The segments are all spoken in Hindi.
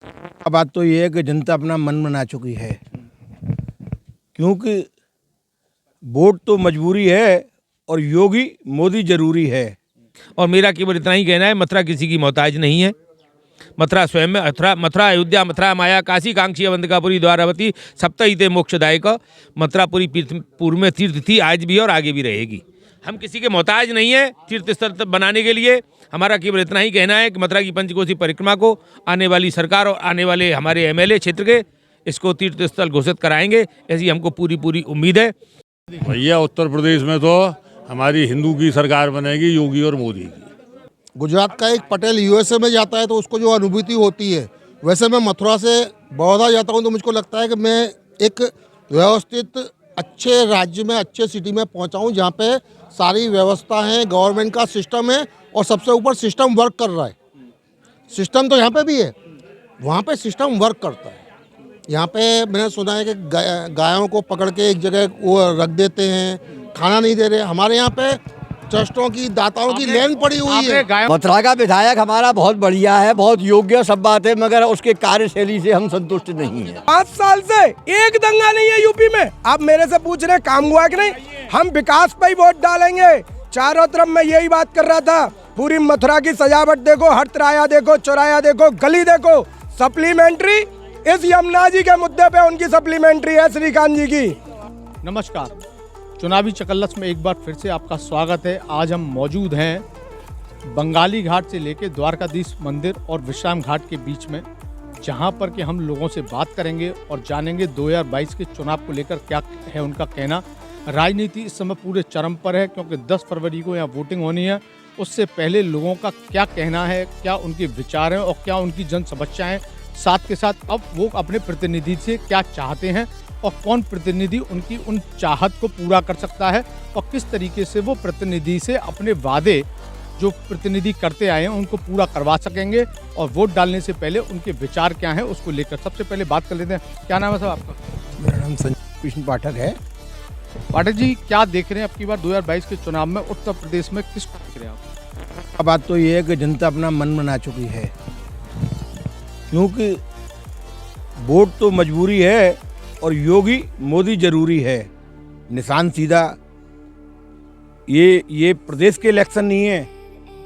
बात तो ये है कि जनता अपना मन बना चुकी है, क्योंकि वोट तो मजबूरी है और योगी मोदी जरूरी है। और मेरा केवल इतना ही कहना है, मथुरा किसी की मोहताज नहीं है। मथुरा स्वयं में मथुरा अयोध्या मथुरा माया काशी कांक्षी अवंतिकापुरी द्वारावती सप्तहिते मोक्षदायक। मथुरापुरी पूर्व में तीर्थ थी, आज भी और आगे भी रहेगी। हम किसी के मोहताज नहीं है तीर्थ स्थल बनाने के लिए। हमारा केवल इतना ही कहना है कि मथुरा की पंचकोसी परिक्रमा को आने वाली सरकार और आने वाले हमारे एमएलए क्षेत्र के इसको तीर्थ स्थल घोषित कराएंगे, ऐसी हमको पूरी उम्मीद है। भैया उत्तर प्रदेश में तो हमारी हिंदू की सरकार बनेगी, योगी और मोदी की। गुजरात का एक पटेल यूएसए में जाता है तो उसको जो अनुभूति होती है, वैसे मैं मथुरा से बड़ौदा जाता हूँ तो मुझको लगता है कि मैं एक व्यवस्थित अच्छे राज्य में, अच्छे सिटी में पहुँचा हूँ जहाँ पे सारी व्यवस्था है, गवर्नमेंट का सिस्टम है और सबसे ऊपर सिस्टम वर्क कर रहा है। सिस्टम तो यहाँ पे भी है, वहाँ पे सिस्टम वर्क करता है। यहाँ पे मैंने सुना है कि गायों को पकड़ के एक जगह वो रख देते हैं, खाना नहीं दे रहे। हमारे यहाँ पे ट्रस्टों की, दाताओं की लाइन पड़ी हुई है। मथुरा का विधायक हमारा बहुत बढ़िया है, बहुत योग्य सब बात है, मगर उसके कार्यशैली से हम संतुष्ट नहीं हैं। 5 साल से एक दंगा नहीं है यूपी में। आप मेरे से पूछ रहे काम हुआ कि नहीं? हम विकास पे ही वोट डालेंगे। चारों तरफ मैं यही बात कर रहा था। पूरी मथुरा की सजावट देखो, हर तिराया देखो, चौराया देखो, गली देखो, सप्लीमेंट्री। इस यमुना जी के मुद्दे पे उनकी सप्लीमेंट्री है श्रीकांत जी की। नमस्कार, चुनावी चकल्लस में एक बार फिर से आपका स्वागत है। आज हम मौजूद हैं बंगाली घाट से लेकर द्वारकाधीश मंदिर और विश्राम घाट के बीच में, जहां पर कि हम लोगों से बात करेंगे और जानेंगे 2022 के चुनाव को लेकर क्या है उनका कहना। राजनीति इस समय पूरे चरम पर है, क्योंकि 10 फरवरी को यहाँ वोटिंग होनी है। उससे पहले लोगों का क्या कहना है, क्या उनके विचार हैं और क्या उनकी जन समस्याएं, साथ के साथ अब वो अपने प्रतिनिधि से क्या चाहते हैं और कौन प्रतिनिधि उनकी उन चाहत को पूरा कर सकता है और किस तरीके से वो प्रतिनिधि से अपने वादे जो प्रतिनिधि करते आए हैं उनको पूरा करवा सकेंगे। और वोट डालने से पहले उनके विचार क्या हैं उसको लेकर सबसे पहले बात कर लेते हैं। क्या नाम है साहब आपका? मेरा नाम संजय कृष्ण पाठक है। पाठक जी, क्या देख रहे हैं अब की बार 2022 के चुनाव में उत्तर प्रदेश में किसको देख रहे हैं आप? बात तो ये है कि जनता अपना मन बना चुकी है, क्योंकि वोट तो मजबूरी है और योगी मोदी जरूरी है। निशान सीधा। ये प्रदेश के इलेक्शन नहीं है,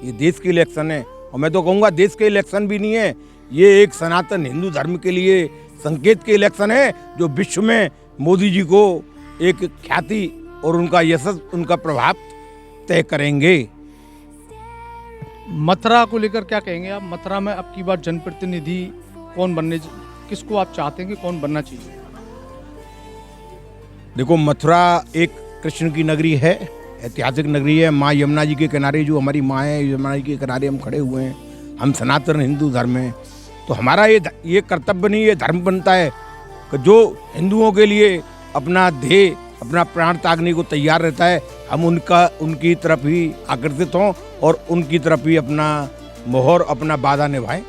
ये देश के इलेक्शन है। और मैं तो कहूँगा देश के इलेक्शन भी नहीं है, ये एक सनातन हिंदू धर्म के लिए संकेत के इलेक्शन है, जो विश्व में मोदी जी को एक ख्याति और उनका यश, उनका प्रभाव तय करेंगे। मथुरा को लेकर क्या कहेंगे आप? मथुरा में अब की बार जनप्रतिनिधि कौन बनने, किसको आप चाहते हैं कि कौन बनना चाहिए? देखो, मथुरा एक कृष्ण की नगरी है, ऐतिहासिक नगरी है। माँ यमुना जी के किनारे, जो हमारी माँ है, यमुना जी के किनारे हम खड़े हुए हैं। हम सनातन हिंदू धर्म हैं, तो हमारा ये कर्तव्य नहीं, ये धर्म बनता है कि जो हिंदुओं के लिए अपना देह, अपना प्राण त्यागने को तैयार रहता है, हम उनकी तरफ ही आकर्षित हों और उनकी तरफ ही अपना मोहर, अपना वादा निभाएं।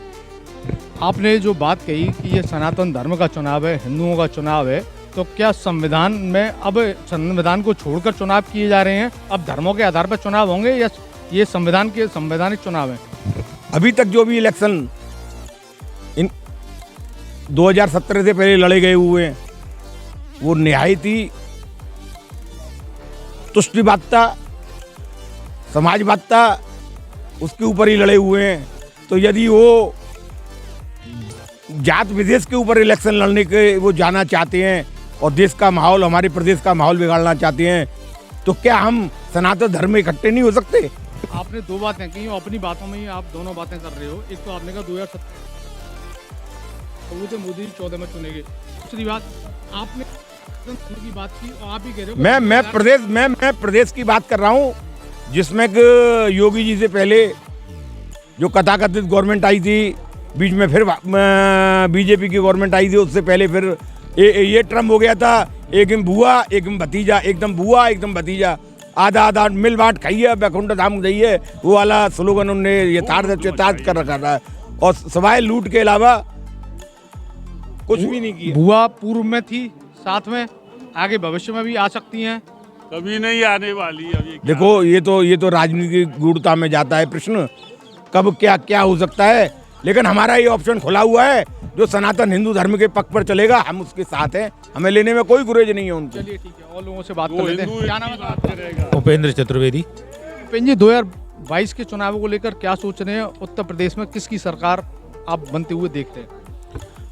आपने जो बात कही कि ये सनातन धर्म का चुनाव है, हिंदुओं का चुनाव है, तो क्या संविधान में अब संविधान को छोड़कर चुनाव किए जा रहे हैं? अब धर्मों के आधार पर चुनाव होंगे या ये संवैधानिक चुनाव है? अभी तक जो भी इलेक्शन इन 2017 से पहले लड़े गए हुए हैं, वो निहायत ही तुष्टिवादिता, समाजवादिता, उसके ऊपर ही लड़े हुए हैं। तो यदि वो जात विशेष के ऊपर इलेक्शन लड़ने के वो जाना चाहते हैं और देश का माहौल, हमारे प्रदेश का माहौल बिगाड़ना चाहते हैं, तो क्या हम सनातन धर्म में इकट्ठे नहीं हो सकते? आपने 2 बातें कही और अपनी बातों में ही आप दोनों बातें कर रहे हो। एक तो आपने कहा 2017 मोदी 14 में चुनेंगे। दूसरी बात आपने की बात की और आप ही कह रहे हो मैं प्रदेश की बात कर रहा हूँ, जिसमें कि योगी जी से पहले जो कथाकथित गवर्नमेंट आई थी, बीच में फिर बीजेपी की गवर्नमेंट आई थी, उससे पहले फिर ये ट्रम्प हो गया था, एकदम बुआ एकदम भतीजा, एकदम बुआ एकदम भतीजा, आधा मिल बांट खाइए, बैकुंठ धाम जाइए, वो वाला स्लोगन उन्होंने यथार्थ कर रखा था और सवाए लूट के अलावा कुछ भी नहीं किया। बुआ पूर्व में थी, साथ में आगे भविष्य में भी आ सकती हैं, कभी नहीं आने वाली। अभी देखो, ये तो राजनीतिक गूढ़ता में जाता है प्रश्न, कब क्या क्या हो सकता है। लेकिन हमारा ये ऑप्शन खुला हुआ है जो सनातन हिंदू धर्म के पक्ष पर चलेगा हम उसके साथ हैं, हमें लेने में कोई गुरेज नहीं है उनको। चलिए ठीक है, और लोगों से बात कर लेते हैं। क्या नाम है आपका? उपेंद्र चतुर्वेदी। उपेंद्र जी, 2022 के चुनाव को लेकर क्या सोच रहे हैं? उत्तर प्रदेश में किसकी सरकार आप बनते हुए देखते हैं?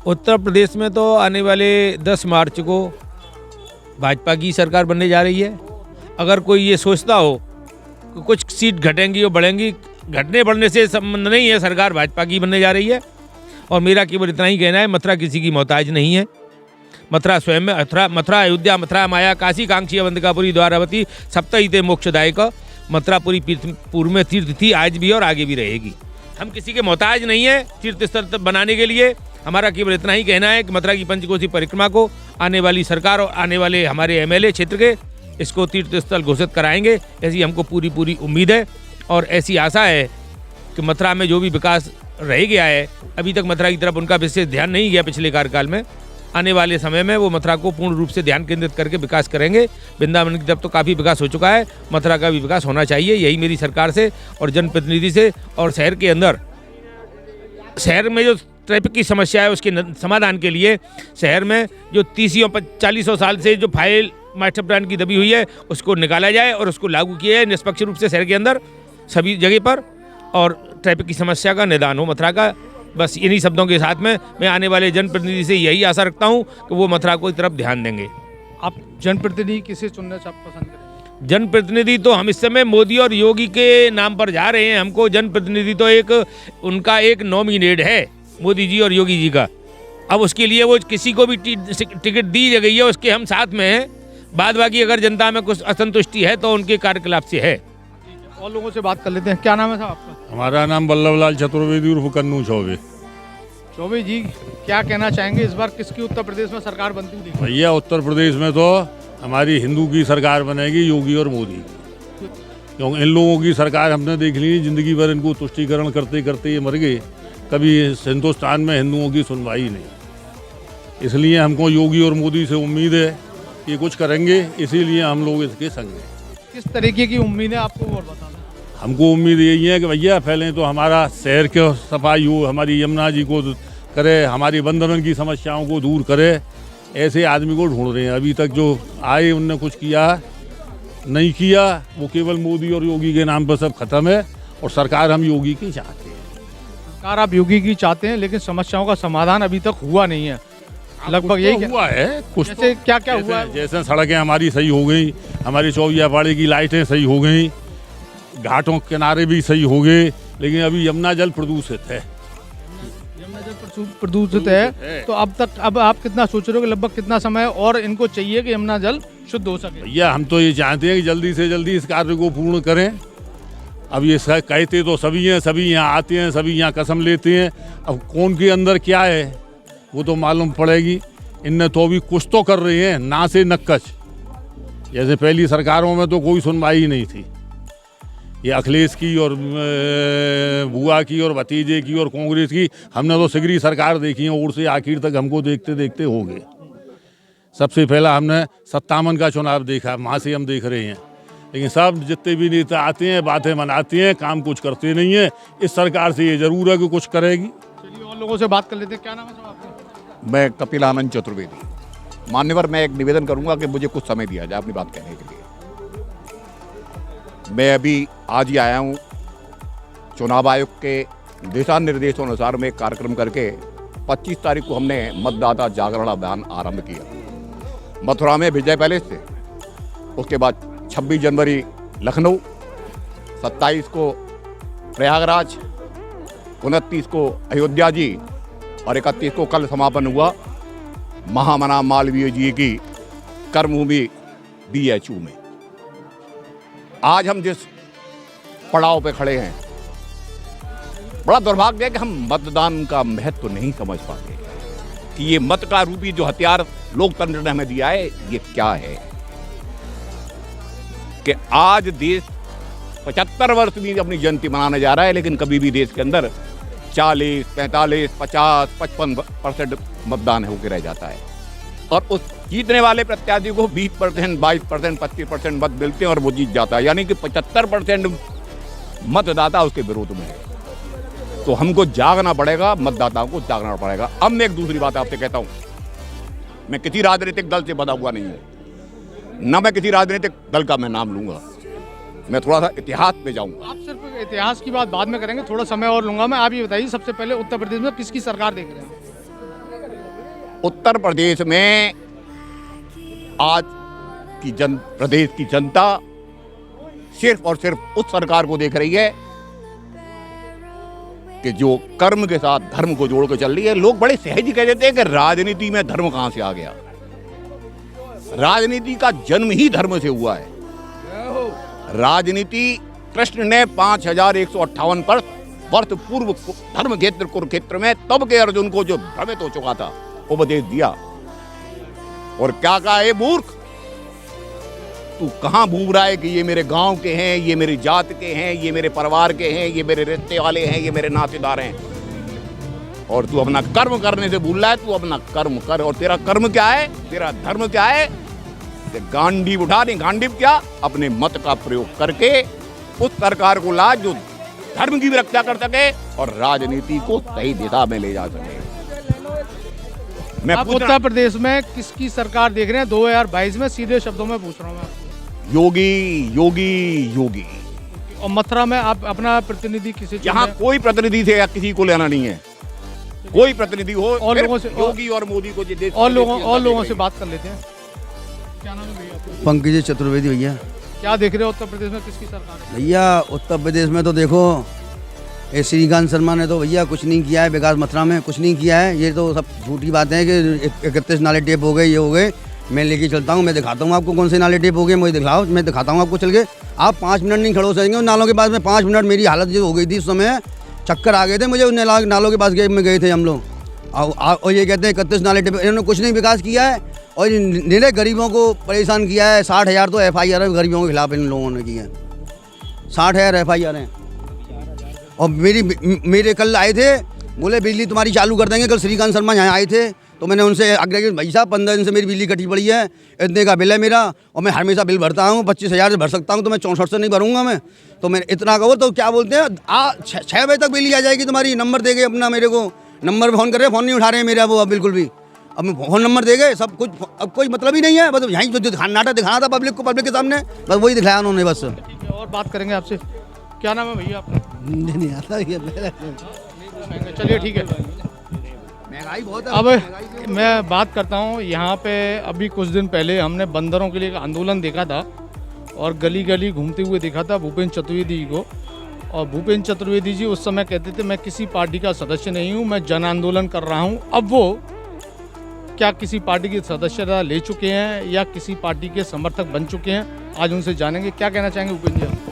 उत्तर प्रदेश में तो आने वाले 10 मार्च को भाजपा की सरकार बनने जा रही है। अगर कोई ये सोचता हो कि कुछ सीट घटेंगी और बढ़ेंगी, घटने बढ़ने से संबंध नहीं है, सरकार भाजपा की बनने जा रही है। और मेरा केवल इतना ही कहना है, मथुरा किसी की मोहताज नहीं है। मथुरा स्वयं में मथुरा अयोध्या मथुरा माया काशी कांक्षी अवंतिकापुरी द्वारावती सप्तहिते मोक्षदायक। मथुरा पूरी पूर्व में तीर्थ थी, आज भी और आगे भी रहेगी। हम किसी के मोहताज नहीं है तीर्थ स्थल बनाने के लिए। हमारा केवल इतना ही कहना है कि मथुरा की पंचकोसी परिक्रमा को आने वाली सरकार और आने वाले हमारे MLA क्षेत्र के इसको तीर्थ स्थल घोषित कराएंगे, ऐसी हमको पूरी उम्मीद है। और ऐसी आशा है कि मथुरा में जो भी विकास रह गया है, अभी तक मथुरा की तरफ उनका विशेष ध्यान नहीं गया पिछले कार्यकाल में, आने वाले समय में वो मथुरा को पूर्ण रूप से ध्यान केंद्रित करके विकास करेंगे। वृंदावन की तरफ तो काफ़ी विकास हो चुका है, मथुरा का भी विकास होना चाहिए, यही मेरी सरकार से और जनप्रतिनिधि से। और शहर के अंदर, शहर में जो ट्रैफिक की समस्या है उसके समाधान के लिए शहर में जो 30-40 साल से जो फाइल मास्टर प्लान की दबी हुई है उसको निकाला जाए और उसको लागू किया जाए निष्पक्ष रूप से शहर के अंदर सभी जगह पर, और ट्रैफिक की समस्या का निदान हो मथुरा का। बस इन्हीं शब्दों के साथ में मैं आने वाले जनप्रतिनिधि से यही आशा रखता हूं कि वो मथुरा को तरफ ध्यान देंगे। आप जनप्रतिनिधि किसे चुनना पसंद करेंगे? जनप्रतिनिधि तो हम इस समय मोदी और योगी के नाम पर जा रहे हैं। हमको जनप्रतिनिधि तो उनका एक नॉमिनेट है, मोदी जी और योगी जी का। अब उसके लिए वो किसी को भी टिकट दी गई है उसके हम साथ में हैं। बाद बाकी अगर जनता में कुछ असंतुष्टि है तो उनके कार्यकलाप से है। और लोगों से बात कर लेते हैं। क्या नाम है साहब आपका? हमारा नाम वल्लभलाल चतुर्वेदी उर्फ कन्नू चौबे। चौबे जी, क्या कहना चाहेंगे, इस बार किसकी उत्तर प्रदेश में सरकार बनती हुई दिखेगी? भैया उत्तर प्रदेश में तो हमारी हिंदू की सरकार बनेगी, योगी और मोदी की। क्योंकि इन लोगों की सरकार हमने देख ली, जिंदगी भर इनको तुष्टीकरण करते करते ये मर गए, कभी हिंदुस्तान में हिंदुओं की सुनवाई नहीं। इसलिए हमको योगी और मोदी से उम्मीद है कि कुछ करेंगे, इसीलिए हम लोग इसके संग हैं। किस तरीके की उम्मीद है आपको और बताना? हमको उम्मीद यही है कि भैया पहले तो हमारा शहर की सफाई हो, हमारी यमुना जी को करे, हमारी बंदरन की समस्याओं को दूर करे। ऐसे आदमी को ढूंढ रहे हैं। अभी तक जो आए उनने कुछ किया नहीं किया, वो केवल मोदी और योगी के नाम पर सब खत्म है। और सरकार हम योगी की चाहते हैं। सरकार आप योगी की चाहते हैं, लेकिन समस्याओं का समाधान अभी तक हुआ नहीं है। लगभग यही हुआ है कुछ। जैसे क्या क्या हुआ है? जैसे सड़कें हमारी सही हो गई, हमारी चौकिया पाड़ी की लाइटें सही हो गई, घाटों के किनारे भी सही हो गए, लेकिन अभी यमुना जल प्रदूषित है। यमुना जल प्रदूषित है, तो अब आप कितना सोच रहे हो कि लगभग कितना समय और इनको चाहिए कि यमुना जल शुद्ध हो सके? भैया हम तो ये चाहते हैं कि जल्दी से जल्दी इस कार्य को पूर्ण करें। अब ये कहते तो सभी हैं, सभी यहाँ आते हैं, सभी यहाँ कसम लेते हैं। अब कौन के अंदर क्या है वो तो मालूम पड़ेगी। इनने तो भी कुछ तो कर रहे हैं, ना से नक्कच। जैसे पहली सरकारों में तो कोई सुनवाई ही नहीं थी। ये अखिलेश की और बुआ की और भतीजे की और कांग्रेस की, हमने तो सिगरी सरकार देखी है, और से आखिर तक हमको देखते देखते हो गए। सबसे पहला हमने 57 का चुनाव देखा, वहाँ से हम देख रहे हैं। लेकिन सब जितने भी नेता आते हैं, बातें मनाते हैं, काम कुछ करते नहीं है। इस सरकार से ये जरूर है कि कुछ करेगी। चलिए और लोगों से बात कर लेते हैं। क्या नाम है साहब आपका? मैं कपिल आनंद चतुर्वेदी। मान्यवर, मैं एक निवेदन करूंगा कि मुझे कुछ समय दिया जाए अपनी बात कहने के लिए। मैं अभी आज ही आया हूं। चुनाव आयोग के दिशा निर्देशों अनुसार में एक कार्यक्रम करके 25 तारीख को हमने मतदाता जागरण अभियान आरंभ किया मथुरा में विजय पैलेस से। उसके बाद 26 जनवरी लखनऊ, 27 को प्रयागराज, 29 को अयोध्या जी और 31 को कल समापन हुआ महामना मालवीय जी की कर्मभूमि BHU में। आज हम जिस पड़ाव पे खड़े हैं, बड़ा दुर्भाग्य है कि हम मतदान का महत्व नहीं समझ पाते कि ये मत का रूपी जो हथियार लोकतंत्र ने हमें दिया है, ये क्या है। कि आज देश 75 वर्ष भी अपनी जयंती मनाने जा रहा है, लेकिन कभी भी देश के अंदर 40, 45, 50, 55% मतदान होकर रह जाता है। और उस जीतने वाले प्रत्याशी को 20%, 22%, 25% मत मिलते हैं और वो जीत जाता है। यानी कि 75% मतदाता उसके विरोध में है। तो हमको जागना पड़ेगा, मतदाताओं को जागना पड़ेगा। अब मैं एक दूसरी बात आपसे कहता हूँ, मैं किसी राजनीतिक दल से बंधा हुआ नहीं हूँ, न मैं किसी राजनीतिक दल का मैं नाम लूंगा। मैं थोड़ा सा इतिहास में जाऊंगा। आप सिर्फ इतिहास की बात बाद में करेंगे, थोड़ा समय और लूंगा मैं। आप ये बताइए, सबसे पहले उत्तर प्रदेश में किसकी सरकार देख रहे हैं? उत्तर प्रदेश में आज की प्रदेश की जनता सिर्फ और सिर्फ उस सरकार को देख रही है कि जो कर्म के साथ धर्म को जोड़ के चल रही है। लोग बड़े सहज ही कह देते हैं कि राजनीति में धर्म कहां से आ गया। राजनीति का जन्म ही धर्म से हुआ है। राजनीति कृष्ण ने 5158 वर्ष पूर्व धर्म क्षेत्र कुरुक्षेत्र में तब के अर्जुन को जो भ्रमित हो चुका था उपदेश दिया। और क्या कहा, ये मूर्ख, तू कहां भूल रहा है कि ये मेरे गांव के हैं, ये मेरी जात के हैं, ये मेरे परिवार के हैं, ये मेरे रिश्ते वाले हैं, ये मेरे नातेदार हैं, और तू अपना कर्म करने से भूल रहा है। तू अपना कर्म कर। और तेरा कर्म क्या है, तेरा धर्म क्या है? गांडीव उठा नहीं, गांडीव क्या, अपने मत का प्रयोग करके उस सरकार को ला जो धर्म की भी रक्षा कर सके और राजनीति को सही दिशा में ले जा सके। मैं आप उत्तर प्रदेश में किसकी सरकार देख रहे हैं 2022 में? सीधे शब्दों में पूछ रहा हूँ मैं आपको। योगी योगी योगी। और मथुरा में आप अपना प्रतिनिधि किसी यहाँ कोई प्रतिनिधि से या किसी को लेना नहीं है। कोई प्रतिनिधि हो और लोगों से, योगी और मोदी को और लोगों से बात कर लेते हैं। क्या नाम है भैया? पंकज चतुर्वेदी भैया। क्या देख रहे हो उत्तर प्रदेश में किसकी सरकार है? भैया उत्तर प्रदेश में तो देखो, ये श्रीकांत शर्मा ने तो भैया कुछ नहीं किया है विकास मथुरा में, कुछ नहीं किया है। ये तो सब झूठी बातें हैं कि 31 नाले टेप हो गए, ये हो गए। मैं लेके चलता हूँ, मैं दिखाता हूँ आपको कौन से नाले टेप हो गए, मुझे दिखाओ, मैं दिखाता हूँ आपको चल के। आप 5 मिनट नहीं खड़े हो सकेंगे उन नालों के पास में। 5 मिनट मेरी हालत जो हो गई थी उस समय, चक्कर आ गए थे मुझे। उन नालों के पास गए थे हम लोग। और ये कहते हैं 31 नाले टेप, इन्होंने कुछ नहीं विकास किया है और निरे गरीबों को परेशान किया है। 60,000 तो FIR गरीबों के खिलाफ इन लोगों ने किया है। 60,000 FIR हैं। और मेरे कल आए थे, बोले बिजली तुम्हारी चालू कर देंगे। कल श्रीकांत शर्मा यहाँ आए थे तो मैंने उनसे आग्रह किया, भाई साहब 15 दिन से मेरी बिजली कटी पड़ी है, इतने का बिल है मेरा, और मैं हमेशा बिल भरता हूँ, 25,000 से भर सकता हूँ, तो मैं 64 से नहीं भरूंगा मैं। तो मैं इतना कहो तो क्या बोलते हैं, 6 बजे तक बिजली आ जाएगी तुम्हारी। नंबर दे गए अपना, मेरे को नंबर पर फ़ोन कर रहे हैं, फ़ोन नहीं उठा रहे हैं मेरा वो अब बिल्कुल भी। अब फ़ोन नंबर दे गए, सब कुछ, अब कोई मतलब ही नहीं है। बस यहीं जो नाटक दिखाना था पब्लिक को, पब्लिक के सामने बस वही दिखाया उन्होंने बस। ठीक है, और बात करेंगे आपसे। क्या नाम है भैया आपका? नहीं आता ये। चलिए ठीक है। महंगाई बहुत है। अब मैं बात करता हूँ, यहाँ पे अभी कुछ दिन पहले हमने बंदरों के लिए एक आंदोलन देखा था और गली गली घूमते हुए देखा था भूपेंद्र चतुर्वेदी जी को। और भूपेंद्र चतुर्वेदी जी उस समय कहते थे मैं किसी पार्टी का सदस्य नहीं हूँ, मैं जन आंदोलन कर रहा हूँ। अब वो क्या किसी पार्टी की सदस्यता ले चुके हैं या किसी पार्टी के समर्थक बन चुके हैं? आज उनसे जानेंगे। क्या कहना चाहेंगे भूपेंद्र जी?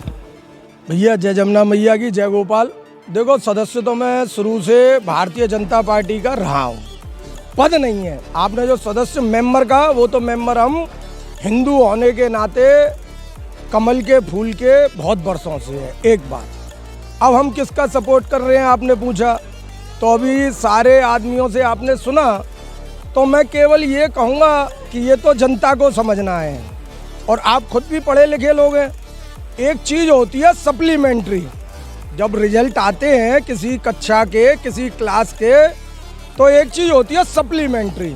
भैया जय जमुना मैया की, जय गोपाल। देखो, सदस्य तो मैं शुरू से भारतीय जनता पार्टी का रहा हूँ, पद नहीं है। आपने जो सदस्य मेंबर कहा, वो तो मेंबर हम हिंदू होने के नाते कमल के फूल के बहुत बरसों से है। एक बात, अब हम किसका सपोर्ट कर रहे हैं आपने पूछा, तो अभी सारे आदमियों से आपने सुना, तो मैं केवल ये कहूँगा कि ये तो जनता को समझना है। और आप खुद भी पढ़े लिखे लोग हैं। एक चीज़ होती है सप्लीमेंट्री, जब रिजल्ट आते हैं किसी कक्षा के, किसी क्लास के, तो एक चीज़ होती है सप्लीमेंट्री।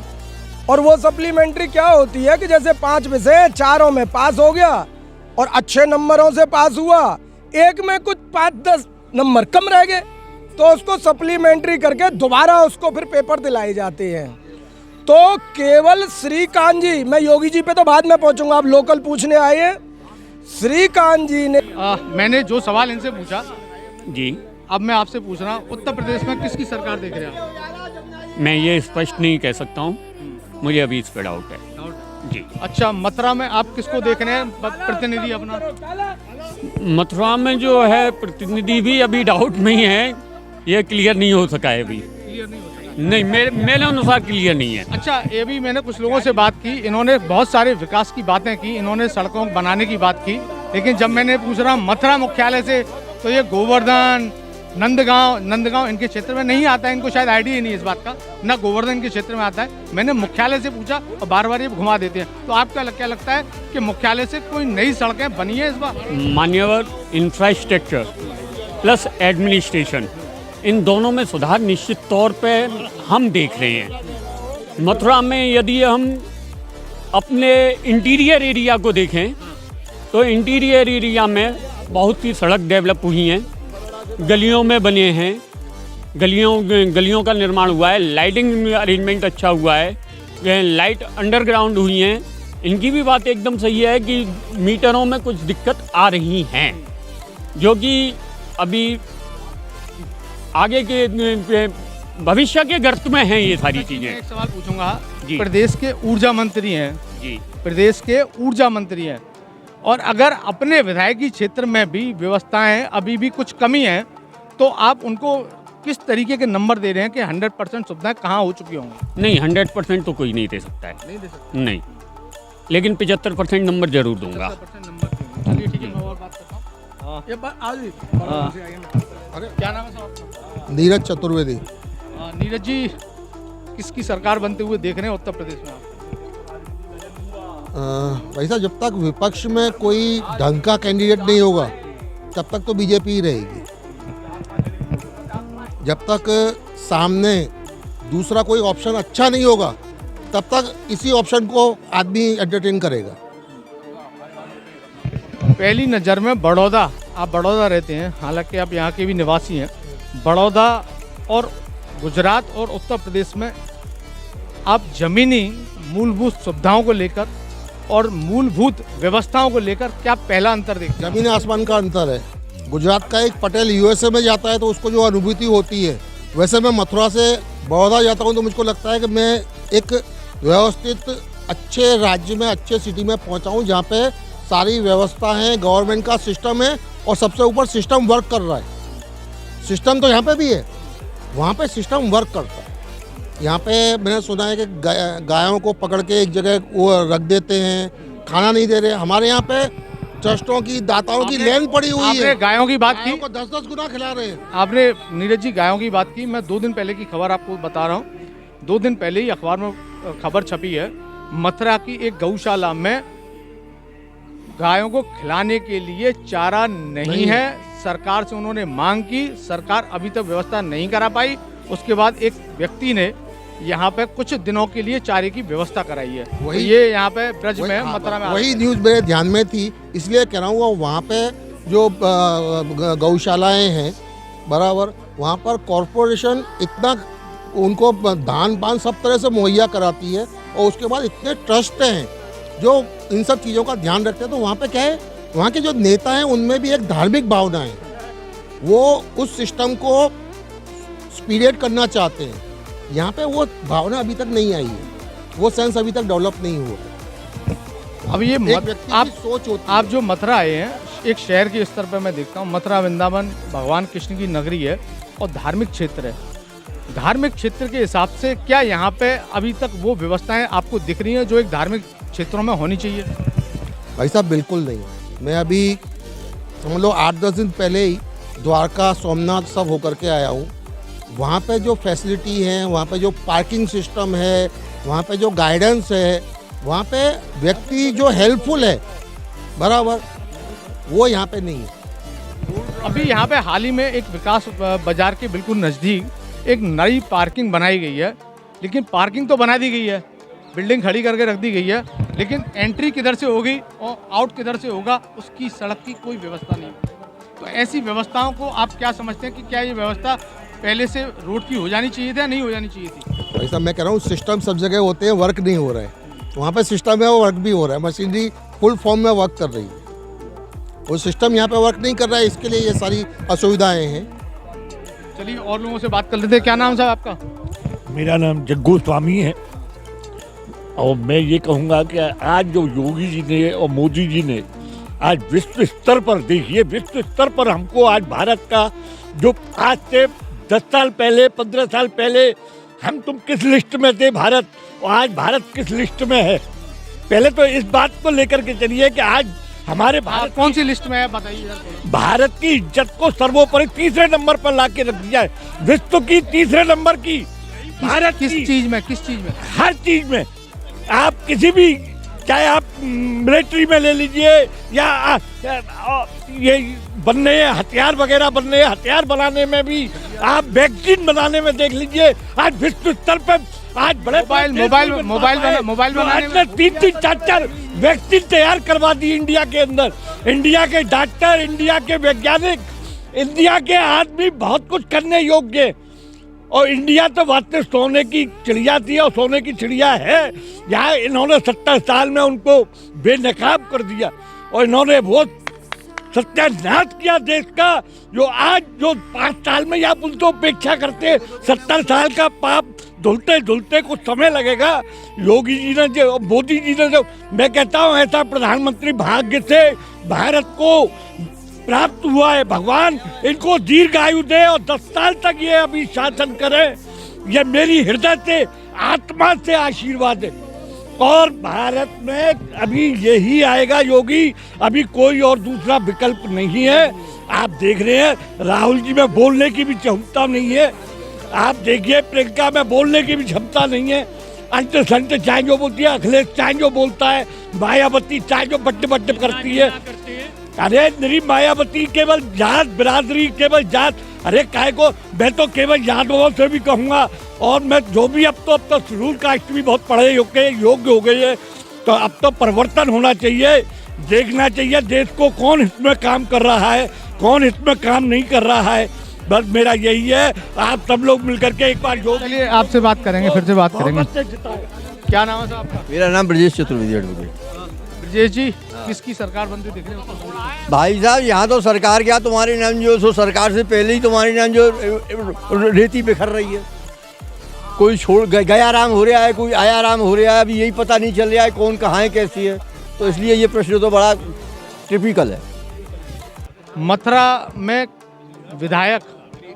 और वो सप्लीमेंट्री क्या होती है कि जैसे 5 विषय 4 में पास हो गया और अच्छे नंबरों से पास हुआ, एक में कुछ 5-10 नंबर कम रह गए, तो उसको सप्लीमेंट्री करके दोबारा उसको फिर पेपर दिलाए जाते हैं। तो केवल श्रीकांत जी, मैं योगी जी पे तो बाद में पहुंचूंगा, आप लोकल पूछने आए हैं। श्रीकांत जी ने मैंने जो सवाल इनसे पूछा जी, अब मैं आपसे पूछ रहा हूँ, उत्तर प्रदेश में किसकी सरकार देख रहे हैं आप? मैं ये स्पष्ट नहीं कह सकता हूँ, मुझे अभी इस पर डाउट है जी। अच्छा, मथुरा में आप किसको देख रहे हैं प्रतिनिधि अपना? मथुरा में जो है प्रतिनिधि भी अभी डाउट में ही है, ये क्लियर नहीं हो सका है अभी। क्लियर नहीं हो सका? नहीं, मेरे अनुसार क्लियर नहीं है। अच्छा, ये भी मैंने कुछ लोगों से बात की, इन्होंने बहुत सारे विकास की बातें की, इन्होंने सड़कों बनाने की बात की, लेकिन जब मैंने पूछ रहा मथुरा मुख्यालय से, तो ये गोवर्धन, नंदगांव इनके क्षेत्र में नहीं आता है। इनको शायद आइडिया ही नहीं है इस बात का, ना गोवर्धन इनके क्षेत्र में आता है। मैंने मुख्यालय से पूछा और बार बार ये घुमा देते हैं। तो आपका क्या लगता है कि मुख्यालय से कोई नई सड़कें बनी है इस बार? मान्यवर इंफ्रास्ट्रक्चर प्लस एडमिनिस्ट्रेशन इन दोनों में सुधार निश्चित तौर पे हम देख रहे हैं। मथुरा में यदि हम अपने इंटीरियर एरिया को देखें तो इंटीरियर एरिया में बहुत सी सड़क डेवलप हुई हैं, गलियों में बने हैं, गलियों का निर्माण हुआ है, लाइटिंग अरेंजमेंट अच्छा हुआ है, लाइट अंडरग्राउंड हुई हैं। इनकी भी बात एकदम सही है कि मीटरों में कुछ दिक्कत आ रही हैं, जो कि अभी आगे के भविष्य के गर्त में हैं ये सारी चीज़ें। एक सवाल पूछूंगा जी। प्रदेश के ऊर्जा मंत्री हैं जी, प्रदेश के ऊर्जा मंत्री हैं और अगर अपने विधायकी क्षेत्र में भी व्यवस्थाएं अभी भी कुछ कमी है तो आप उनको किस तरीके के नंबर दे रहे हैं कि 100% सुविधाएं कहाँ हो चुकी होंगी? नहीं 100% तो कोई नहीं दे सकता है, नहीं दे सकते। नहीं, लेकिन 75% नंबर जरूर दूंगा। 75% नंबर दूंगा। चलिए ठीक है, मैं और बात करता हूँ। ये बात आज अरे क्या नाम है साहब आपका? नीरज चतुर्वेदी। नीरज जी, किसकी सरकार बनते हुए देख रहे हैं उत्तर प्रदेश में आप? वैसा जब तक विपक्ष में कोई ढंग का कैंडिडेट नहीं होगा तब तक तो बीजेपी ही रहेगी। जब तक सामने दूसरा कोई ऑप्शन अच्छा नहीं होगा तब तक इसी ऑप्शन को आदमी एंटरटेन करेगा। पहली नज़र में बड़ौदा, आप बड़ौदा रहते हैं, हालांकि आप यहाँ के भी निवासी हैं, बड़ौदा और गुजरात और उत्तर प्रदेश में आप ज़मीनी मूलभूत सुविधाओं को लेकर और मूलभूत व्यवस्थाओं को लेकर क्या पहला अंतर देखते हैं? जमीन आसमान का अंतर है। गुजरात का एक पटेल यूएसए में जाता है तो उसको जो अनुभूति होती है, वैसे मैं मथुरा से बड़ौदा जाता हूँ तो मुझको लगता है कि मैं एक व्यवस्थित अच्छे राज्य में, अच्छे सिटी में पहुँचा हूँ जहाँ पे सारी व्यवस्था है, गवर्नमेंट का सिस्टम है और सबसे ऊपर सिस्टम वर्क कर रहा है। सिस्टम तो यहाँ पे भी है, वहाँ पे सिस्टम वर्क करता है। यहाँ पे मैंने सुना है कि गायों को पकड़ के एक जगह वो रख देते हैं, खाना नहीं दे रहे। हमारे यहाँ पे ट्रस्टों की, दाताओं की लेन पड़ी हुई है। आपने गायों की बात की, को 10-10 गुना खिला रहे हैं। आपने नीरज जी गायों की बात की। मैं 2 दिन पहले की खबर आपको बता रहा हूँ। 2 दिन पहले ही अखबार में खबर छपी है, मथुरा की एक गौशाला में गायों को खिलाने के लिए चारा नहीं है। सरकार से उन्होंने मांग की, सरकार अभी तक व्यवस्था नहीं करा पाई। उसके बाद एक व्यक्ति ने यहाँ पे कुछ दिनों के लिए चारे की व्यवस्था कराई है। वही- तो ये यहाँ पे ब्रज में, मथुरा में वही न्यूज़ मेरे ध्यान में थी, इसलिए कह रहा हूँ वहाँ पे जो गौशालाएं हैं बराबर, वहाँ पर कॉरपोरेशन इतना उनको दान पान सब तरह से मुहैया कराती है और उसके बाद इतने ट्रस्ट हैं जो इन सब चीज़ों का ध्यान रखते हैं। तो वहाँ पे क्या है, वहाँ के जो नेता हैं उनमें भी एक धार्मिक भावना है, वो उस सिस्टम को स्पीडेट करना चाहते हैं। यहाँ पे वो भावना अभी तक नहीं आई है, वो सेंस अभी तक डेवलप नहीं हुआ। अब ये एक व्यक्ति आप की सोच होती आप जो मथुरा आए हैं, एक शहर के स्तर पर मैं देखता हूँ मथुरा वृंदावन भगवान कृष्ण की नगरी है और धार्मिक क्षेत्र है। धार्मिक क्षेत्र के हिसाब से क्या यहाँ पे अभी तक वो व्यवस्थाएं आपको दिख रही हैं जो एक धार्मिक क्षेत्रों में होनी चाहिए? भाई साहब बिल्कुल नहीं। मैं अभी समझ लो 8-10 दिन पहले ही द्वारका, सोमनाथ सब होकर के आया हूँ। वहाँ पे जो फैसिलिटी है, वहाँ पे जो पार्किंग सिस्टम है, वहाँ पे जो गाइडेंस है, वहाँ पे व्यक्ति जो हेल्पफुल है बराबर, वो यहाँ पे नहीं है। अभी यहाँ पे हाल ही में एक विकास बाजार के बिल्कुल नज़दीक एक नई पार्किंग बनाई गई है, लेकिन पार्किंग तो बना दी गई है, बिल्डिंग खड़ी करके रख दी गई है, लेकिन एंट्री किधर से होगी और आउट किधर से होगा उसकी सड़क की कोई व्यवस्था नहीं। तो ऐसी व्यवस्थाओं को आप क्या समझते हैं कि क्या ये व्यवस्था पहले से रोड की हो जानी चाहिए थी या नहीं हो जानी चाहिए थी? भाई साहब मैं कह रहा हूँ सिस्टम सब जगह होते हैं, वर्क नहीं हो रहा है। वहाँ पे सिस्टम है, वो वर्क भी हो रहा है, मशीनरी फुल फॉर्म में वर्क कर रही है। वो सिस्टम यहाँ पे वर्क नहीं कर रहा है, इसके लिए ये सारी असुविधाएं हैं। चलिए और लोगों से बात कर लेते हैं। क्या नाम साहब आपका? मेरा नाम जग्गू स्वामी है और मैं ये कहूँगा कि आज जो योगी जी ने और मोदी जी ने आज विश्व स्तर पर, देखिए विश्व स्तर पर हमको आज भारत का जो आज से 10 साल पहले, 15 साल पहले हम तुम किस लिस्ट में थे भारत, और आज भारत किस लिस्ट में है। पहले तो इस बात को लेकर के चलिए कि आज हमारे भारत कौन सी लिस्ट में है बताइए। भारत की इज्जत को सर्वोपरि तीसरे नंबर पर ला के रख दिया है, विश्व की तीसरे नंबर की। भारत किस चीज में? हर चीज में। आप किसी भी चाहे आप मिलिट्री में ले लीजिए या ये बनने हथियार वगैरह बनने हथियार बनाने में भी, आप वैक्सीन बनाने में देख लीजिए, आज विश्व स्तर पर आज बड़े मोबाइल बनाने में 3-4 वैक्सीन तैयार करवा दी इंडिया के अंदर। इंडिया के डॉक्टर, इंडिया के वैज्ञानिक, इंडिया के आदमी बहुत कुछ करने योग्य। और इंडिया तो वास्तव सोने की चिड़िया थी और सोने की चिड़िया है। यहाँ इन्होंने 70 साल में उनको बेनकाब कर दिया और इन्होंने वो सत्यानाश किया देश का, जो 5 साल में आप उनको उपेक्षा करते। 70 साल का पाप धुलते धुलते कुछ समय लगेगा। योगी जी ने जो, मोदी जी ने जो, मैं कहता हूँ ऐसा प्रधानमंत्री भाग्य से भारत को प्राप्त हुआ है। भगवान इनको दीर्घ आयु दे और 10 साल तक ये अभी शासन करें, ये मेरी हृदय से आत्मा से आशीर्वाद है। और भारत में अभी यही आएगा योगी, अभी कोई और दूसरा विकल्प नहीं है। आप देख रहे हैं राहुल जी में बोलने की भी क्षमता नहीं है। आप देखिए प्रियंका में बोलने की भी क्षमता नहीं है। अंत संत चाहे जो बोलती है, अखिलेश चाहे जो बोलता है, मायावती चाहे जो बट्टे बट्टे करती है। अरे मेरी मायावती केवल जात बिरादरी, केवल जात, अरे काय को मैं तो केवल यादवों से भी कहूँगा। और मैं जो भी अब तो शेड्यूल कास्ट भी बहुत पढ़े योग्य हो गई है, तो अब तो परिवर्तन होना चाहिए। देखना चाहिए देश को कौन इसमें काम कर रहा है, कौन इसमें काम नहीं कर रहा है। बस मेरा यही है, आप सब लोग मिलकर के एक बार योग। चलिए आपसे बात करेंगे, फिर से बात करेंगे। क्या नाम है साहब आपका? मेरा नाम ब्रजेश चतुर्वेदी एडवोकेट। ब्रजेश जी, किसकी सरकार बनती दिख रही है? भाई साहब यहाँ तो सरकार क्या, तुम्हारे नाम जो सो सरकार से पहले ही तुम्हारे नाम जो रेती बिखर रही है। कोई छोड़ गया आराम हो रहा है, कोई आया आराम हो रहा है। अभी यही पता नहीं चल रहा है कौन कहाँ है, कैसी है। तो इसलिए ये प्रश्न तो बड़ा टिपिकल है। मथुरा में विधायक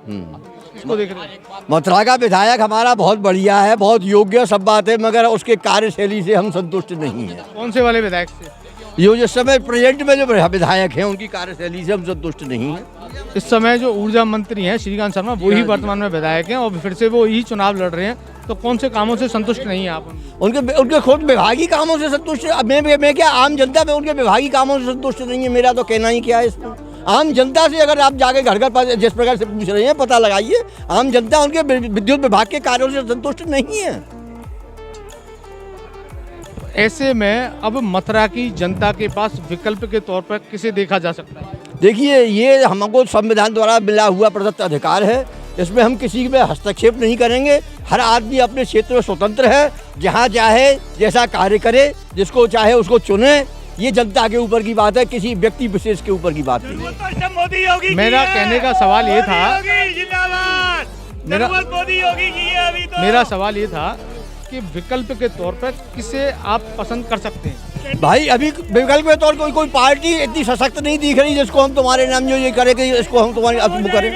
किसको देख रहे हैं? मथुरा का विधायक हमारा बहुत बढ़िया है, बहुत योग्य, सब बात है, मगर उसके कार्यशैली से हम संतुष्ट नहीं हैं। कौन से वाले विधायक से? ये जिस समय प्रेजेंट में जो विधायक हैं उनकी कार्यशैली से हम संतुष्ट नहीं हैं। इस समय जो ऊर्जा मंत्री हैं श्रीकांत शर्मा, वो ही वर्तमान में विधायक हैं और फिर से वो ही चुनाव लड़ रहे हैं। तो कौन से कामों से संतुष्ट नहीं है आप? उनके खुद विभागीय कामों से संतुष्ट। मैं क्या आम जनता में उनके विभागीय कामों से संतुष्ट नहीं है। मेरा तो कहना ही क्या है इसमें। आम जनता से अगर आप जाके घर घर जिस प्रकार से पूछ रहे हैं, पता लगाइए, आम जनता उनके विद्युत विभाग के कार्यों से संतुष्ट नहीं है। ऐसे में अब मथुरा की जनता के पास विकल्प के तौर पर किसे देखा जा सकता है? देखिए, ये हमको संविधान द्वारा मिला हुआ प्रदत्त अधिकार है, इसमें हम किसी में हस्तक्षेप नहीं करेंगे। हर आदमी अपने क्षेत्र में स्वतंत्र है, जहाँ चाहे जैसा कार्य करे, जिसको चाहे उसको चुने। ये जनता के ऊपर की बात है, किसी व्यक्ति विशेष के ऊपर की बात नहीं है। मेरा कहने का सवाल ये था, मेरा सवाल ये था कि विकल्प के तौर पर किसे आप पसंद कर सकते हैं? भाई अभी विकल्प के तौर पर कोई पार्टी इतनी सशक्त नहीं दिख रही जिसको हम तुम्हारे नाम जो ये करें कि इसको हम तुम्हारे अब करें,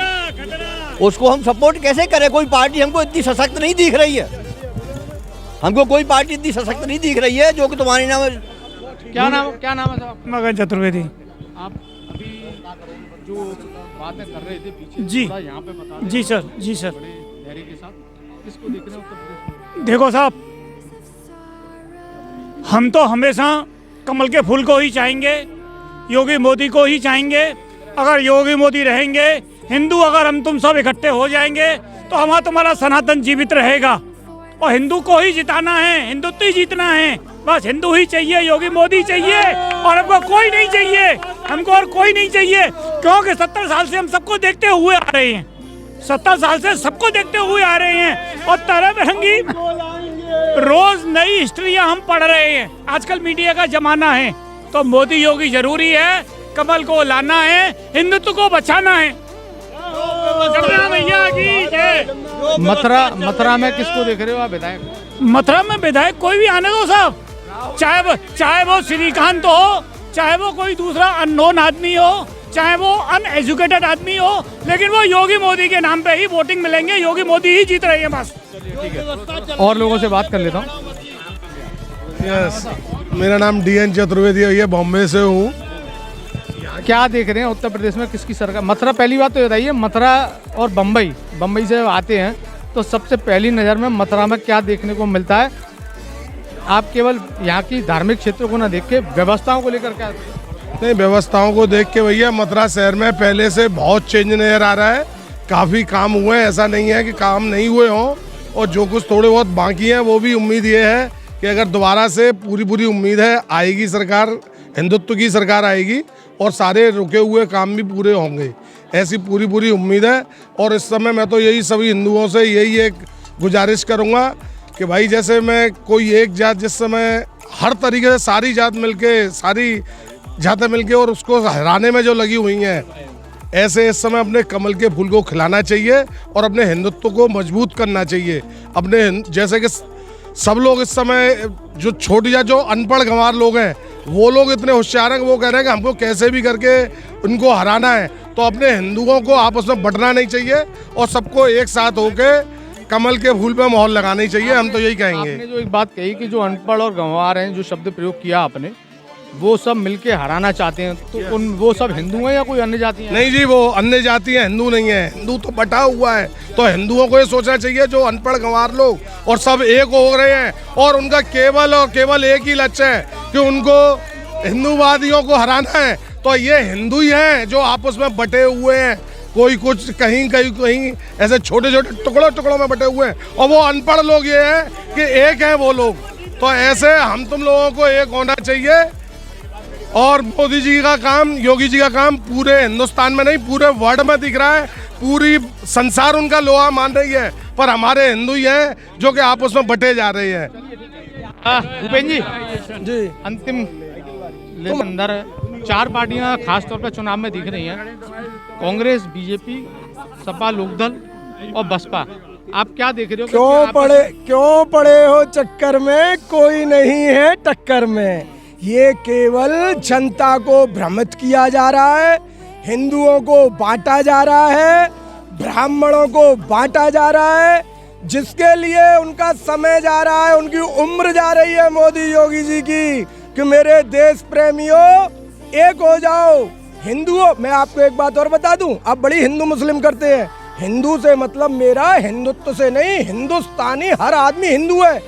उसको हम सपोर्ट कैसे करें? कोई पार्टी हमको इतनी सशक्त नहीं दिख रही है। हमको कोई पार्टी इतनी सशक्त नहीं दिख रही है जो कि तुम्हारे नाम। क्या नाम है साहब? मगन चतुर्वेदी। आप अभी जो बातें कर रहे थे पीछे, जी यहाँ पे बता जी सर, जी सर। धैर्य के साथ किसको देख रहे हो? देखो साहब, हम तो हमेशा कमल के फूल को ही चाहेंगे, योगी मोदी को ही चाहेंगे। अगर योगी मोदी रहेंगे, हिंदू अगर हम तुम सब इकट्ठे हो जाएंगे तो हमारा तुम्हारा सनातन जीवित रहेगा। और हिंदू को ही जिताना है, हिंदुत्व ही जीतना है। बस हिंदू ही चाहिए, योगी मोदी चाहिए और हमको कोई नहीं चाहिए, हमको और कोई नहीं चाहिए। क्योंकि 70 साल से हम सबको देखते हुए आ रहे हैं, 70 साल से सबको देखते हुए आ रहे हैं। और तरह बिरंगी रोज नई हिस्ट्रियां हम पढ़ रहे हैं। आजकल मीडिया का जमाना है, तो मोदी योगी जरूरी है। कमल को लाना है, हिंदुत्व को बचाना है। भैया की जय। मथुरा में किसको देख रहे हो आप विधायक? मथुरा में विधायक कोई भी आने दो साहब, चाहे वो श्रीकांत हो, चाहे वो कोई दूसरा अननोन आदमी हो, चाहे वो अनएजुकेटेड आदमी हो, लेकिन वो योगी मोदी के नाम पे ही वोटिंग मिलेंगे। योगी मोदी ही जीत रहे हैं बस। और लोगों से बात कर लेता हूँ। यस, मेरा नाम DN चतुर्वेदी है, ये बॉम्बे से हूँ। क्या देख रहे हैं उत्तर प्रदेश में किसकी सरकार? मथुरा, पहली बात तो बताइए, मथुरा और बम्बई से आते हैं तो सबसे पहली नज़र में मथुरा में क्या देखने को मिलता है? आप केवल यहाँ की धार्मिक क्षेत्र को ना देख के व्यवस्थाओं को लेकर क्या? नहीं, व्यवस्थाओं को देख के भैया मथुरा शहर में पहले से बहुत चेंज नजर आ रहा है। काफ़ी काम हुए हैं, ऐसा नहीं है कि काम नहीं हुए हों, और जो कुछ थोड़े बहुत बाकी हैं वो भी उम्मीद ये है कि अगर दोबारा से पूरी उम्मीद है आएगी सरकार, हिंदुत्व की सरकार आएगी और सारे रुके हुए काम भी पूरे होंगे, ऐसी पूरी उम्मीद है। और इस समय मैं तो यही सभी हिंदुओं से यही एक गुजारिश करूँगा कि भाई जैसे मैं कोई एक जात जिस समय हर तरीके से सारी जात मिलके, सारी जातें मिलके और उसको हराने में जो लगी हुई हैं, ऐसे इस समय अपने कमल के फूल को खिलाना चाहिए और अपने हिंदुत्व को मजबूत करना चाहिए। अपने जैसे कि सब लोग इस समय जो छोटी या जो अनपढ़ गंवार लोग हैं वो लोग इतने होशियार हैं कि वो कह रहे हैं कि हमको कैसे भी करके उनको हराना है। तो अपने हिंदुओं को आपस में बंटना नहीं चाहिए और सबको एक साथ होके कमल के फूल पे मोहर लगानी चाहिए। हम तो यही कहेंगे। आपने जो एक बात कही कि जो अनपढ़ और गंवार हैं, जो शब्द प्रयोग किया आपने, वो सब मिलके हराना चाहते हैं, तो वो सब हिंदू हैं या कोई अन्य जाति है? नहीं जी, वो अन्य जाति है, हिंदू नहीं है। हिंदू तो बटा हुआ है। तो हिंदुओं को ये सोचना चाहिए जो अनपढ़ गंवार लोग और सब एक हो रहे हैं और उनका केवल और केवल एक ही लक्ष्य है कि उनको हिंदूवादियों को हराना है। तो ये हिंदू ही हैं जो आपस में बटे हुए हैं, कोई कुछ कहीं ऐसे छोटे टुकड़ों में बटे हुए हैं, और वो अनपढ़ लोग ये हैं कि एक हैं वो लोग। तो ऐसे हम तुम लोगों को एक होना चाहिए। और मोदी जी का काम, योगी जी का काम पूरे हिंदुस्तान में नहीं पूरे वर्ल्ड में दिख रहा है। पूरी संसार उनका लोहा मान रही है, पर हमारे हिंदू ही हैं जो कि आपस में बटे जा रहे हैं। भूपेंद्र जी, अंतिम अंदर 4 पार्टियां खास तौर पर चुनाव में दिख रही हैं, कांग्रेस, बीजेपी, सपा, लोकदल और बसपा। आप क्या देख रहे हो? क्यों पड़े हो चक्कर में? कोई नहीं है टक्कर में। ये केवल जनता को भ्रमित किया जा रहा है, हिंदुओं को बांटा जा रहा है, ब्राह्मणों को बांटा जा रहा है, जिसके लिए उनका समय जा रहा है, उनकी उम्र जा रही है मोदी योगी जी की कि मेरे देश प्रेमियों एक हो जाओ। हिंदुओं, मैं आपको एक बात और बता दूं, आप बड़ी हिंदू मुस्लिम करते हैं। हिंदू से मतलब मेरा हिंदुत्व से नहीं, हिंदुस्तानी हर आदमी हिंदू है।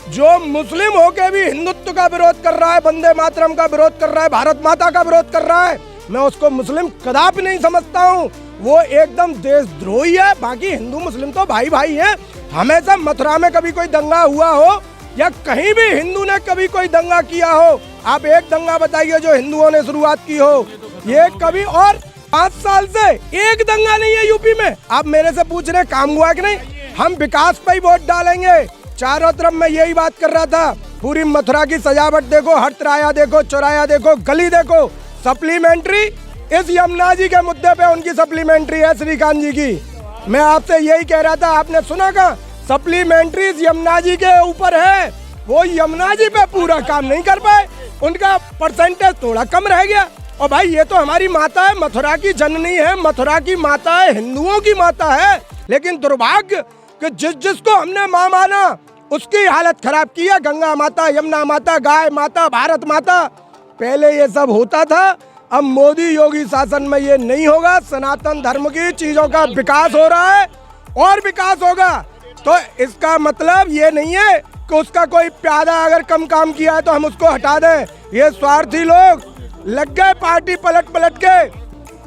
जो मुस्लिम होके भी हिंदुत्व का विरोध कर रहा है, वंदे मातरम का विरोध कर रहा है, भारत माता का विरोध कर रहा है, मैं उसको मुस्लिम कदापि नहीं समझता हूँ। वो एकदम देशद्रोही है। बाकी हिंदू मुस्लिम तो भाई भाई हैं। हमेशा मथुरा में कभी कोई दंगा हुआ हो या कहीं भी हिंदू ने कभी कोई दंगा किया हो, आप एक दंगा बताइए जो हिंदुओं ने शुरुआत की हो। ये कभी, और 5 साल से एक दंगा नहीं है यूपी में। आप मेरे से पूछ रहे काम हुआ कि नहीं? हम विकास पे ही वोट डालेंगे। चारों तरफ मैं यही बात कर रहा था। पूरी मथुरा की सजावट देखो, हर तिराया देखो, चौराया देखो, गली देखो, सप्लीमेंट्री। इस यमुना जी के मुद्दे पे उनकी सप्लीमेंट्री है, श्रीकांत जी की। मैं आपसे यही कह रहा था, आपने सुना कहाँ? सप्लीमेंट्री यमुना जी के ऊपर है। वो यमुना जी पे पूरा काम नहीं कर पाए, उनका परसेंटेज थोड़ा कम रह गया। और भाई ये तो हमारी माता है, मथुरा की जननी है, मथुरा की माता है, हिंदुओं की माता है। लेकिन दुर्भाग्य कि जिसको हमने माँ माना उसकी हालत खराब की है। गंगा माता, यमुना माता, गाय माता, भारत माता, पहले ये सब होता था। अब मोदी योगी शासन में ये नहीं होगा। सनातन धर्म की चीजों का विकास हो रहा है और विकास होगा। तो इसका मतलब ये नहीं है कि उसका कोई प्यादा अगर कम काम किया है तो हम उसको हटा दें। ये स्वार्थी लोग लग गए पार्टी पलट के।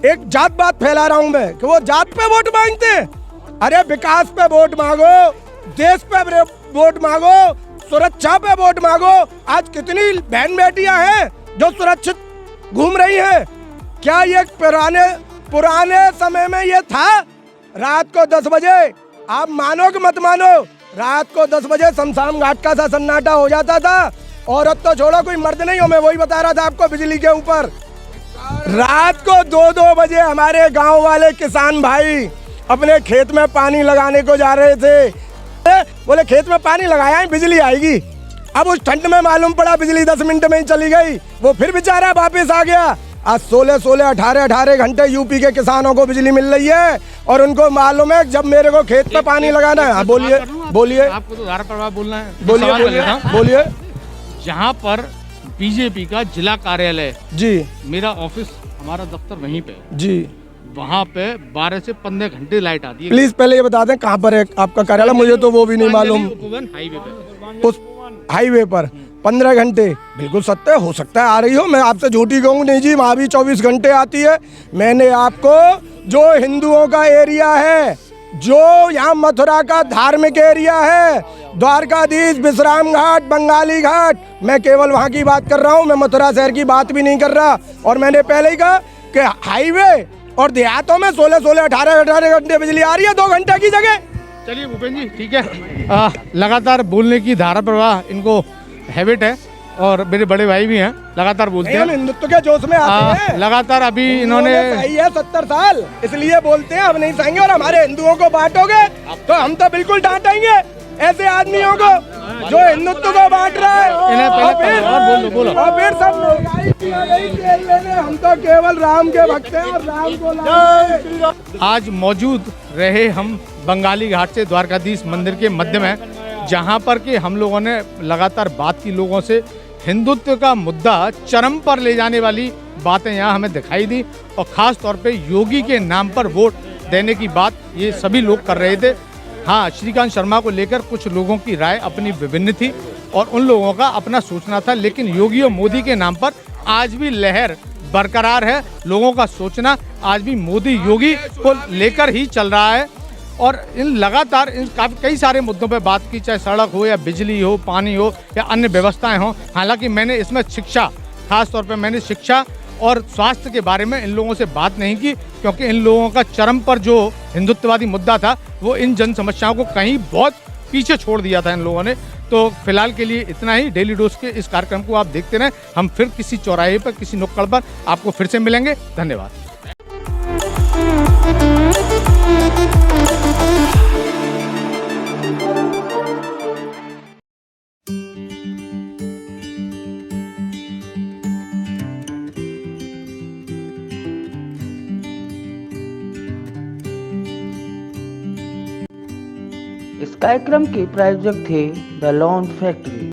एक जात बात फैला रहा हूं मैं कि वो जात पे वोट मांगते हैं। अरे विकास पे वोट मांगो, देश पे वोट मांगो, सुरक्षा पे वोट मांगो। आज कितनी बहन बेटियां हैं जो सुरक्षित घूम रही हैं। क्या ये पुराने समय में ये था? रात को 10 बजे, आप मानो कि मत मानो, रात को 10 बजे शमशान घाट का सा सन्नाटा हो जाता था। औरत तो छोड़ो, कोई मर्द नहीं हो, मैं वही बता रहा था आपको। बिजली के ऊपर रात को 2-2 बजे हमारे गांव वाले किसान भाई अपने खेत में पानी लगाने को जा रहे थे। बोले खेत में पानी लगाया है, बिजली आएगी। अब उस ठंड में मालूम पड़ा बिजली 10 मिनट में ही चली गई। वो फिर बेचारा वापस आ गया। आज 16, 18 घंटे यूपी के किसानों को बिजली मिल रही है और उनको मालूम है जब मेरे को खेत पे पानी लगाना है। बोलिए, आपको तो धारा प्रभाव बोलना है। बोलिए। जहाँ पर बीजेपी का जिला कार्यालय जी, मेरा ऑफिस, हमारा दफ्तर वहीं पे जी, वहाँ पे 12 से 15 घंटे लाइट आती है। प्लीज पहले ये बता दें कहाँ पर है आपका कार्यालय? मुझे तो वो भी नहीं मालूम। हाईवे पे, उस हाईवे पर 15 घंटे बिल्कुल सत्य हो सकता है आ रही हो, मैं आपसे झूठी कहूँ नहीं जी, वहाँ भी 24 घंटे आती है। मैंने आपको जो हिंदुओं का एरिया है, जो यहाँ मथुरा का धार्मिक एरिया है, द्वारकाधीश, विश्राम घाट, बंगाली घाट, मैं केवल वहाँ की बात कर रहा हूँ, मैं मथुरा शहर की बात भी नहीं कर रहा। और मैंने पहले ही कहा कि हाईवे और देहातों में 16-16, 18-18 घंटे बिजली आ रही है 2 घंटे की जगह। चलिए भूपेंद्र जी ठीक है, लगातार बोलने की धारा प्रवाह इनको हैबिट है और मेरे बड़े भाई भी हैं, लगातार बोलते हैं। हम हिंदुत्व के जोश में आते हैं। लगातार अभी इन्होंने सही है 70 साल, इसलिए बोलते हैं अब नहीं सहेंगे। और हमारे हिंदुओं को बांटोगे तो हम तो बिल्कुल डांटेंगे ऐसे आदमियों को जो हिंदुत्व को बांट रहा है। और फिर सब महंगाई किया गई रेलवे में, हम तो केवल राम के भक्त हैं और राम को लाएंगे। आज मौजूद रहे हम बंगाली घाट से द्वारकाधीश मंदिर के मध्य में, जहां पर कि हम लोगों ने लगातार बात की लोगों से। हिंदुत्व का मुद्दा चरम पर ले जाने वाली बातें यहाँ हमें दिखाई दी और ख़ास तौर पे योगी के नाम पर वोट देने की बात ये सभी लोग कर रहे थे। हाँ, श्रीकांत शर्मा को लेकर कुछ लोगों की राय अपनी विभिन्न थी और उन लोगों का अपना सोचना था, लेकिन योगी और मोदी के नाम पर आज भी लहर बरकरार है। लोगों का सोचना आज भी मोदी योगी को लेकर ही चल रहा है और इन लगातार इन कई सारे मुद्दों पर बात की, चाहे सड़क हो या बिजली हो, पानी हो या अन्य व्यवस्थाएं हो। हालांकि मैंने इसमें शिक्षा, खास तौर पे मैंने शिक्षा और स्वास्थ्य के बारे में इन लोगों से बात नहीं की, क्योंकि इन लोगों का चरम पर जो हिंदुत्ववादी मुद्दा था वो इन जन समस्याओं को कहीं बहुत पीछे छोड़ दिया था इन लोगों ने। तो फिलहाल के लिए इतना ही। डेली डोज के इस कार्यक्रम को आप देखते रहें। हम फिर किसी चौराहे पर, किसी नुक्कड़ पर आपको फिर से मिलेंगे। धन्यवाद। इस कार्यक्रम के प्रायोजक थे द लॉन्च फैक्ट्री।